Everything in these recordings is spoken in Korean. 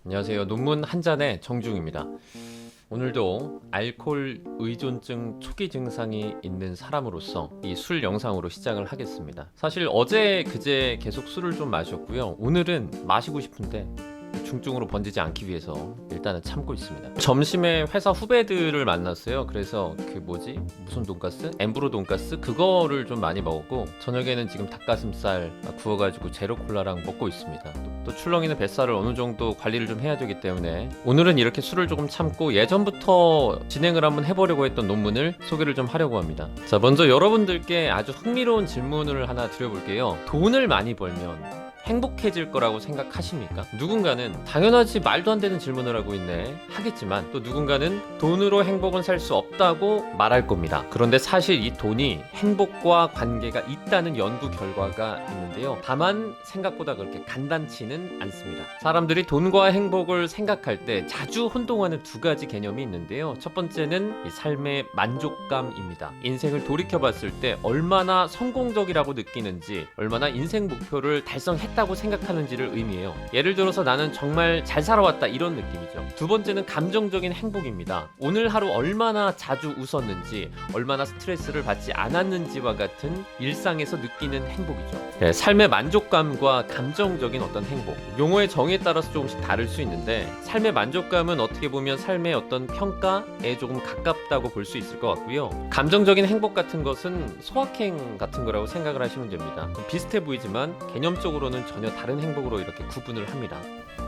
안녕하세요. 논문 한 잔의 정중입니다. 오늘도 알코올 의존증 초기 증상이 있는 사람으로서 이 술 영상으로 시작을 하겠습니다. 사실 어제 그제 계속 술을 좀 마셨고요. 오늘은 마시고 싶은데 중증으로 번지지 않기 위해서 일단은 참고 있습니다. 점심에 회사 후배들을 만났어요. 그래서 무슨 돈가스? 엠브로 돈가스? 그거를 좀 많이 먹었고, 저녁에는 지금 닭가슴살 구워가지고 제로 콜라랑 먹고 있습니다. 또 출렁이는 뱃살을 어느 정도 관리를 좀 해야 되기 때문에 오늘은 이렇게 술을 조금 참고 예전부터 진행을 한번 해보려고 했던 논문을 소개를 좀 하려고 합니다. 자, 먼저 여러분들께 아주 흥미로운 질문을 하나 드려볼게요. 돈을 많이 벌면 행복해질 거라고 생각하십니까? 누군가는 당연하지, 말도 안 되는 질문을 하고 있네 하겠지만, 또 누군가는 돈으로 행복은 살 수 없다고 말할 겁니다. 그런데 사실 이 돈이 행복과 관계가 있다는 연구 결과가 있는데요. 다만 생각보다 그렇게 간단치는 않습니다. 사람들이 돈과 행복을 생각할 때 자주 혼동하는 두 가지 개념이 있는데요. 첫 번째는 이 삶의 만족감입니다. 인생을 돌이켜봤을 때 얼마나 성공적이라고 느끼는지, 얼마나 인생 목표를 달성했다고 생각하는지를 의미해요. 예를 들어서 나는 정말 잘 살아왔다, 이런 느낌이죠. 두 번째는 감정적인 행복입니다. 오늘 하루 얼마나 자주 웃었는지, 얼마나 스트레스를 받지 않았는지와 같은 일상에서 느끼는 행복이죠. 네, 삶의 만족감과 감정적인 어떤 행복, 용어의 정의에 따라서 조금씩 다를 수 있는데, 삶의 만족감은 어떻게 보면 삶의 어떤 평가에 조금 가깝다고 볼 수 있을 것 같고요. 감정적인 행복 같은 것은 소확행 같은 거라고 생각을 하시면 됩니다. 좀 비슷해 보이지만 개념적으로는 전혀 다른 행복으로 이렇게 구분을 합니다.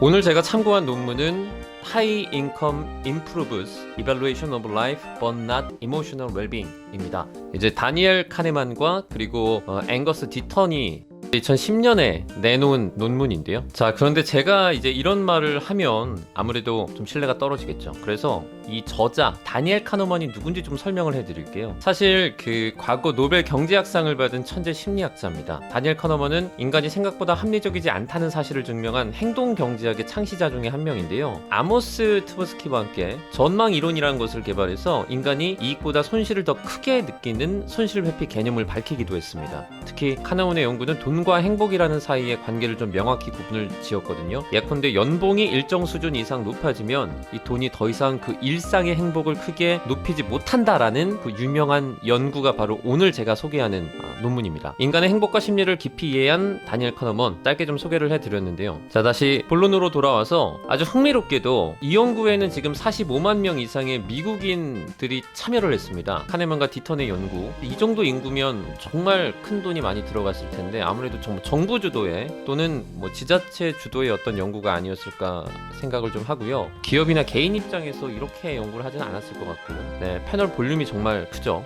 오늘 제가 참고한 논문은 High Income Improves Evaluation of Life but Not Emotional Well-being 입니다. 이제 다니엘 카네만과 그리고 앵거스 디턴이 2010년에 내놓은 논문인데요. 자, 그런데 제가 이제 이런 말을 하면 아무래도 좀 신뢰가 떨어지겠죠. 그래서 이 저자 다니엘 카네만이 누군지 좀 설명을 해드릴게요. 사실 과거 노벨 경제학상을 받은 천재 심리학자입니다. 다니엘 카네만은 인간이 생각보다 합리적이지 않다는 사실을 증명한 행동 경제학의 창시자 중에 한 명인데요. 아모스 트버스키와 함께 전망 이론이라는 것을 개발해서 인간이 이익보다 손실을 더 크게 느끼는 손실 회피 개념을 밝히기도 했습니다. 특히 카네만의 연구는 돈과 행복이라는 사이의 관계를 좀 명확히 구분을 지었거든요. 예컨대 연봉이 일정 수준 이상 높아지면 이 돈이 더 이상 그 일상의 행복을 크게 높이지 못한다라는 그 유명한 연구가 바로 오늘 제가 소개하는 논문입니다. 인간의 행복과 심리를 깊이 이해한 다니엘 카네만, 짧게 좀 소개를 해드렸는데요. 자, 다시 본론으로 돌아와서 아주 흥미롭게도 이 연구에는 지금 45만 명 이상의 미국인들이 참여를 했습니다. 카네만과 디턴의 연구. 이 정도 인구면 정말 큰 돈이 많이 들어갔을 텐데, 아무래도 정부 주도의 또는 지자체 주도의 어떤 연구가 아니었을까 생각을 좀 하고요. 기업이나 개인 입장에서 이렇게 연구를 하진 않았을 것 같고, 네, 패널 볼륨이 정말 크죠.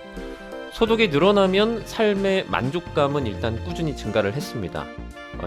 소득이 늘어나면 삶의 만족감은 일단 꾸준히 증가를 했습니다.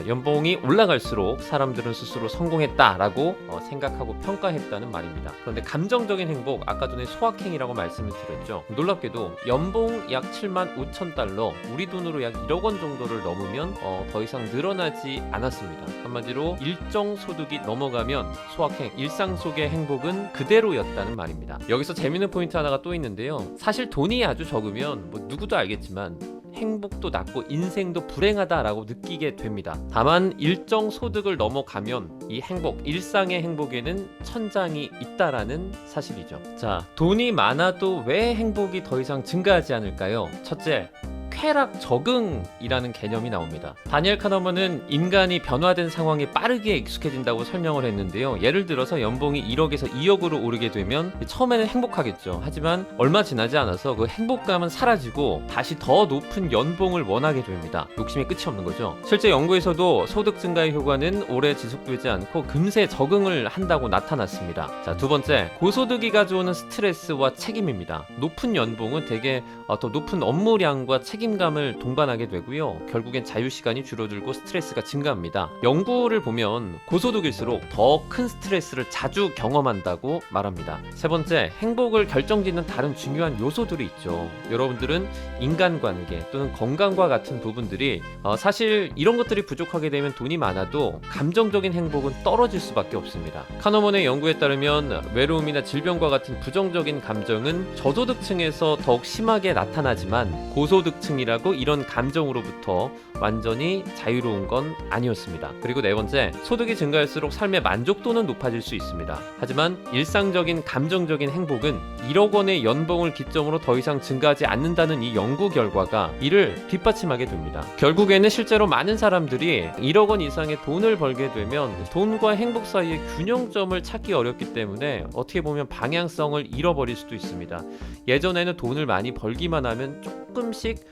연봉이 올라갈수록 사람들은 스스로 성공했다라고 생각하고 평가했다는 말입니다. 그런데 감정적인 행복, 아까 전에 소확행이라고 말씀을 드렸죠. 놀랍게도 연봉 약 7만 5천 달러, 우리 돈으로 약 1억 원 정도를 넘으면 더 이상 늘어나지 않았습니다. 한마디로 일정 소득이 넘어가면 소확행, 일상 속의 행복은 그대로였다는 말입니다. 여기서 재밌는 포인트 하나가 또 있는데요. 사실 돈이 아주 적으면 누구도 알겠지만 행복도 낮고 인생도 불행하다라고 느끼게 됩니다. 다만 일정 소득을 넘어가면 이 행복, 일상의 행복에는 천장이 있다라는 사실이죠. 자, 돈이 많아도 왜 행복이 더 이상 증가하지 않을까요? 첫째, 쾌락 적응이라는 개념이 나옵니다. 다니엘 카네만은 인간이 변화된 상황에 빠르게 익숙해진다고 설명을 했는데요. 예를 들어서 연봉이 1억에서 2억으로 오르게 되면 처음에는 행복하겠죠. 하지만 얼마 지나지 않아서 그 행복감은 사라지고 다시 더 높은 연봉을 원하게 됩니다. 욕심이 끝이 없는 거죠. 실제 연구에서도 소득 증가의 효과는 오래 지속되지 않고 금세 적응을 한다고 나타났습니다. 자, 두 번째, 고소득이 가져오는 스트레스와 책임입니다. 높은 연봉은 되게 더 높은 업무량과 책임감을 동반하게 되고요. 결국엔 자유시간이 줄어들고 스트레스가 증가합니다. 연구를 보면 고소득일수록 더 큰 스트레스를 자주 경험한다고 말합니다. 세 번째, 행복을 결정짓는 다른 중요한 요소들이 있죠. 여러분들은 인간관계 또는 건강과 같은 부분들이 사실 이런 것들이 부족하게 되면 돈이 많아도 감정적인 행복은 떨어질 수밖에 없습니다. 카네만의 연구에 따르면 외로움이나 질병과 같은 부정적인 감정은 저소득층에서 더욱 심하게 나타나지만 고소득층 고통이라고 이런 감정으로부터 완전히 자유로운 건 아니었습니다. 그리고 네 번째, 소득이 증가할수록 삶의 만족도는 높아질 수 있습니다. 하지만 일상적인 감정적인 행복은 1억 원의 연봉을 기점으로 더 이상 증가하지 않는다는 이 연구 결과가 이를 뒷받침하게 됩니다. 결국에는 실제로 많은 사람들이 1억 원 이상의 돈을 벌게 되면 돈과 행복 사이의 균형점을 찾기 어렵기 때문에 어떻게 보면 방향성을 잃어버릴 수도 있습니다. 예전에는 돈을 많이 벌기만 하면 조금씩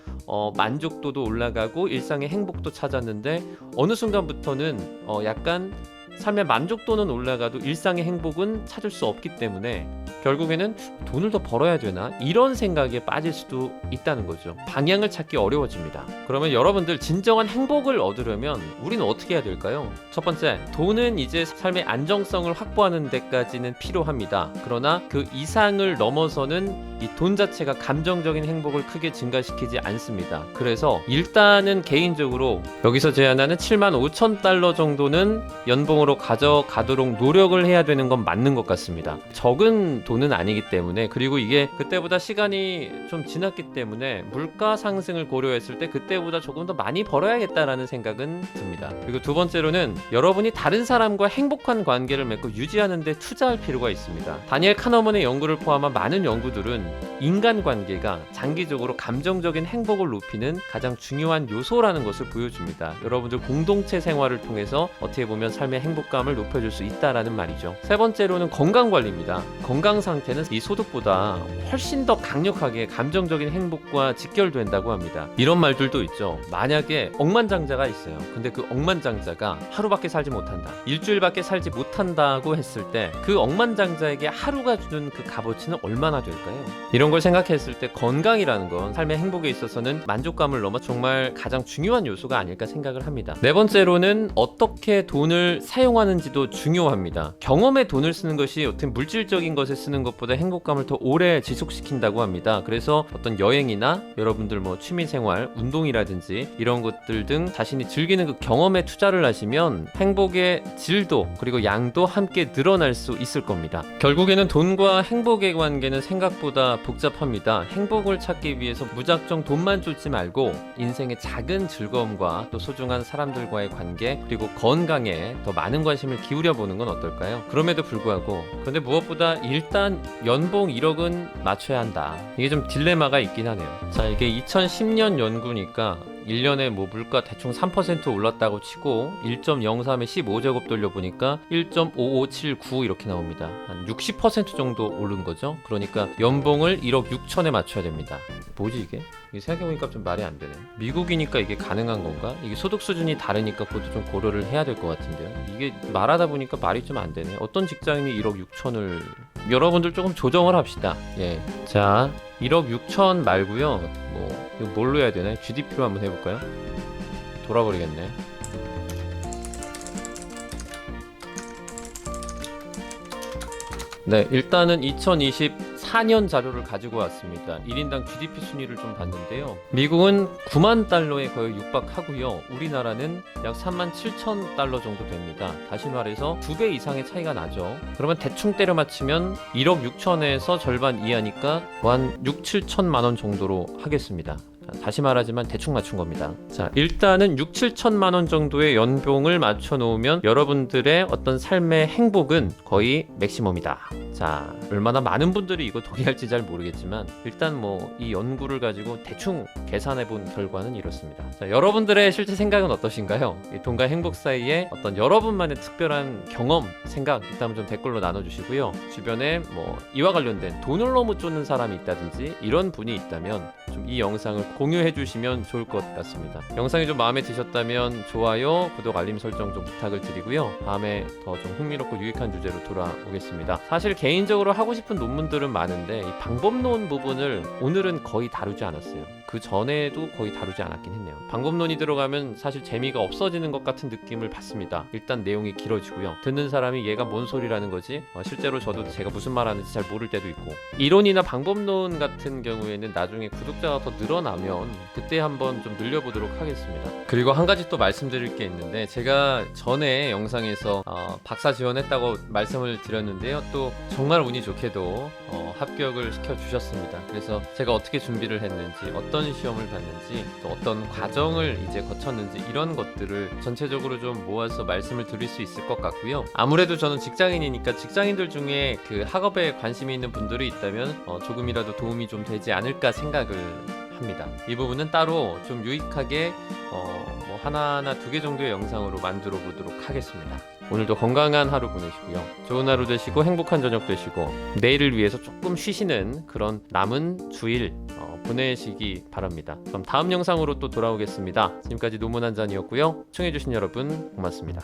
만족도도 올라가고 일상의 행복도 찾았는데 어느 순간부터는 약간 삶의 만족도는 올라가도 일상의 행복은 찾을 수 없기 때문에 결국에는 돈을 더 벌어야 되나? 이런 생각에 빠질 수도 있다는 거죠. 방향을 찾기 어려워집니다. 그러면 여러분들 진정한 행복을 얻으려면 우리는 어떻게 해야 될까요? 첫 번째, 돈은 이제 삶의 안정성을 확보하는 데까지는 필요합니다. 그러나 그 이상을 넘어서는 이 돈 자체가 감정적인 행복을 크게 증가시키지 않습니다. 그래서 일단은 개인적으로 여기서 제안하는 75,000달러 정도는 연봉으로 가져가도록 노력을 해야 되는 건 맞는 것 같습니다. 적은 돈은 아니기 때문에, 그리고 이게 그때보다 시간이 좀 지났기 때문에 물가 상승을 고려했을 때 그때보다 조금 더 많이 벌어야겠다라는 생각은 듭니다. 그리고 두 번째로는 여러분이 다른 사람과 행복한 관계를 맺고 유지하는 데 투자할 필요가 있습니다. 다니엘 카너먼의 연구를 포함한 많은 연구들은 인간관계가 장기적으로 감정적인 행복을 높이는 가장 중요한 요소라는 것을 보여줍니다. 여러분들 공동체 생활을 통해서 어떻게 보면 삶의 행복감을 높여줄 수 있다라는 말이죠. 세 번째로는 건강관리입니다. 건강 상태는 이 소득보다 훨씬 더 강력하게 감정적인 행복과 직결된다고 합니다. 이런 말들도 있죠. 만약에 억만장자가 있어요. 근데 그 억만장자가 하루밖에 살지 못한다, 일주일밖에 살지 못한다고 했을 때 그 억만장자에게 하루가 주는 그 값어치는 얼마나 될까요? 이런 걸 생각했을 때 건강이라는 건 삶의 행복에 있어서는 만족감을 넘어 정말 가장 중요한 요소가 아닐까 생각을 합니다. 네 번째로는 어떻게 돈을 사용하는지도 중요합니다. 경험에 돈을 쓰는 것이 어떤 물질적인 것에 쓰는 것보다 행복감을 더 오래 지속시킨다고 합니다. 그래서 어떤 여행이나 여러분들 뭐 취미생활, 운동이라든지 이런 것들 등 자신이 즐기는 그 경험에 투자를 하시면 행복의 질도 그리고 양도 함께 늘어날 수 있을 겁니다. 결국에는 돈과 행복의 관계는 생각보다 복잡합니다. 행복을 찾기 위해서 무작정 돈만 쫓지 말고 인생의 작은 즐거움과 또 소중한 사람들과의 관계 그리고 건강에 더 많은 관심을 기울여 보는 건 어떨까요? 그럼에도 불구하고 그런데 무엇보다 일단 연봉 1억은 맞춰야 한다. 이게 좀 딜레마가 있긴 하네요. 자, 이게 2010년 연구니까 1년에 뭐 물가 대충 3% 올랐다고 치고 1.03에 15제곱 돌려보니까 1.5579 이렇게 나옵니다. 한 60% 정도 오른 거죠. 그러니까 연봉을 1억 6천에 맞춰야 됩니다. 뭐지 이게? 생각해보니까 좀 말이 안 되네. 미국이니까 이게 가능한 건가? 이게 소득 수준이 다르니까 그것도 좀 고려를 해야 될 것 같은데요. 이게 말하다 보니까 말이 좀 안 되네. 어떤 직장인이 1억 6천을 여러분들 조금 조정을 합시다. 예. 자, 1억 6천 말고요. 뭐 이거 뭘로 해야 되나? GDP로 한번 해볼까요? 돌아버리겠네. 네, 일단은 2024년 자료를 가지고 왔습니다. 1인당 GDP 순위를 좀 봤는데요. 미국은 9만 달러에 거의 육박하고요. 우리나라는 약 3만 7천 달러 정도 됩니다. 다시 말해서 2배 이상의 차이가 나죠. 그러면 대충 때려 맞추면 1억 6천에서 절반 이하니까 한 6, 7천만 원 정도로 하겠습니다. 다시 말하지만 대충 맞춘 겁니다. 자, 일단은 6, 7천만 원 정도의 연봉을 맞춰 놓으면 여러분들의 어떤 삶의 행복은 거의 맥시멈이다. 자, 얼마나 많은 분들이 이거 동의할지 잘 모르겠지만 일단 뭐 이 연구를 가지고 대충 계산해 본 결과는 이렇습니다. 자, 여러분들의 실제 생각은 어떠신가요? 이 돈과 행복 사이에 어떤 여러분만의 특별한 경험, 생각 있다면 좀 댓글로 나눠주시고요. 주변에 뭐 이와 관련된 돈을 너무 쫓는 사람이 있다든지 이런 분이 있다면 좀 이 영상을 공유해 주시면 좋을 것 같습니다. 영상이 좀 마음에 드셨다면 좋아요, 구독, 알림 설정 좀 부탁을 드리고요. 다음에 더 좀 흥미롭고 유익한 주제로 돌아오겠습니다. 사실 개인적으로 하고 싶은 논문들은 많은데 이 방법론 부분을 오늘은 거의 다루지 않았어요. 그 전에도 거의 다루지 않았긴 했네요. 방법론이 들어가면 사실 재미가 없어지는 것 같은 느낌을 받습니다. 일단 내용이 길어지고요. 듣는 사람이 얘가 뭔 소리라는 거지? 실제로 저도 제가 무슨 말 하는지 잘 모를 때도 있고, 이론이나 방법론 같은 경우에는 나중에 구독자가 더 늘어나면 그때 한번 좀 늘려보도록 하겠습니다. 그리고 한 가지 또 말씀드릴 게 있는데, 제가 전에 영상에서 박사 지원했다고 말씀을 드렸는데요. 또 정말 운이 좋게도 합격을 시켜주셨습니다. 그래서 제가 어떻게 준비를 했는지, 어떤 어떤 시험을 봤는지 또 어떤 과정을 이제 거쳤는지 이런 것들을 전체적으로 좀 모아서 말씀을 드릴 수 있을 것 같고요. 아무래도 저는 직장인이니까 직장인들 중에 그 학업에 관심이 있는 분들이 있다면 조금이라도 도움이 좀 되지 않을까 생각을 합니다. 이 부분은 따로 좀 유익하게 뭐 하나나 두 개 정도의 영상으로 만들어 보도록 하겠습니다. 오늘도 건강한 하루 보내시고요. 좋은 하루 되시고 행복한 저녁 되시고 내일을 위해서 조금 쉬시는 그런 남은 주일 보내시기 바랍니다. 그럼 다음 영상으로 또 돌아오겠습니다. 지금까지 노문한잔이었고요. 시청해주신 여러분 고맙습니다.